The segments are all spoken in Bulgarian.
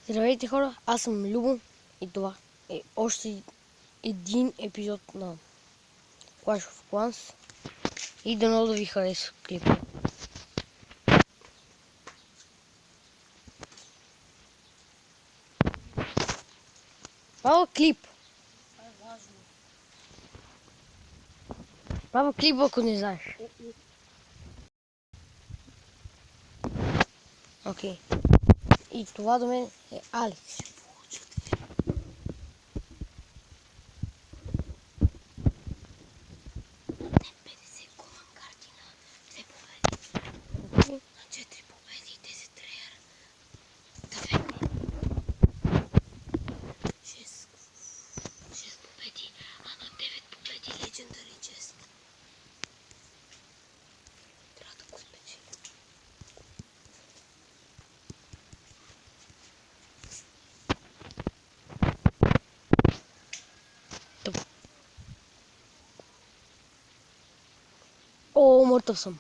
Здравейте хора, аз съм Любо и това е още един епизод на Clash of Clans и дано да ви хареса клипа. Правя клип. Правя клип, ако не знаеш. Окей. И това до мен е Алекс. О, мъртъв съм.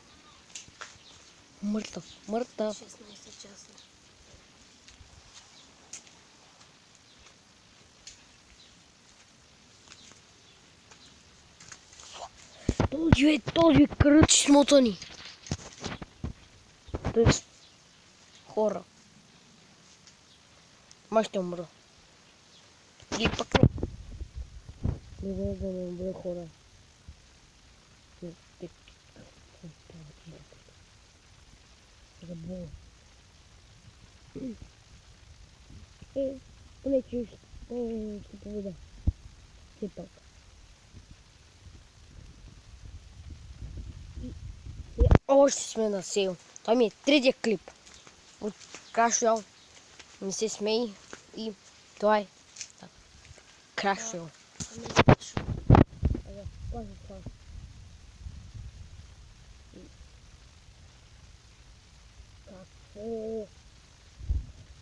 Мъртъв. 16 часа. Този кръчи смотани. Тоест, хора. Ма ще умра. Или пък не. Не да не умре хора. Заболя. Не чуеш. Ще победа. Все пак. Още сме на сейл. Това ми е третия клип от Clash Royale. Не се смей и това е Clash Royale.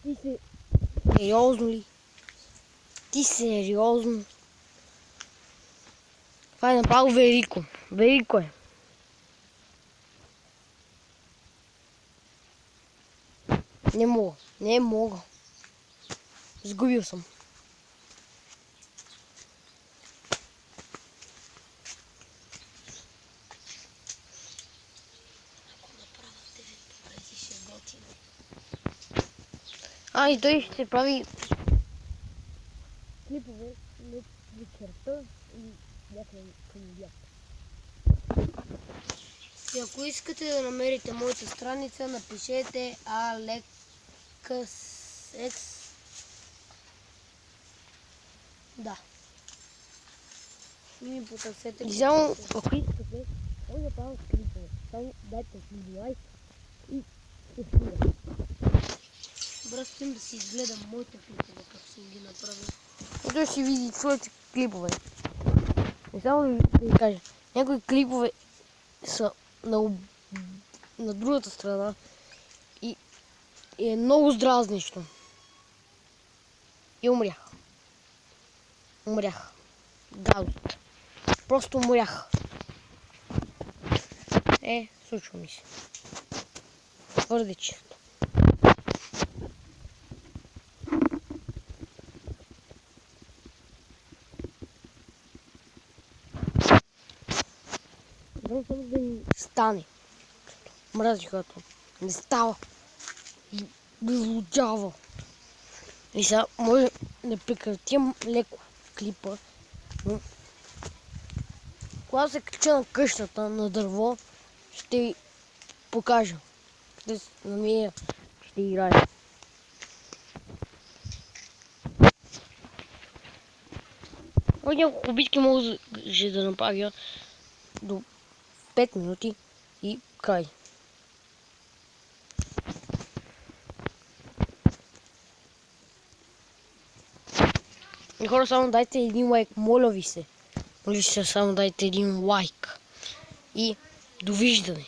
Ти си сериозно ли? Ти сериозно? Това е направо велико. Велико е. Не мога. Сгубил съм. Ако направя 9 победи, ще е готино. И той ще прави клипове след вечерта и някъде към обяд. И ако искате да намерите моята страница, напишете AlexX. Да. И ми потърсете. И само, ако искате, може да правя клипове. Само дайте си лайк и се спира. Брат, искам да си изгледам моите клипове, как съм ги направил. Той ще види своите клипове. И само да ви кажа, някои клипове са на другата страна и е много здразнично. И умрях. Гадост. Просто умрях. Случва ми се. Твърде често. Знам само да ни стане. Мрази, като не става. И безлудява. И сега може да прекратим леко клипа. Но когато се кача на къщата на дърво, ще ви покажа. Да се намеря, ще играя. Няколко битки може да направя до 5 минути и край. И хора, само дайте един лайк, моля ви се. Моля ви се, само дайте един лайк. И довиждане.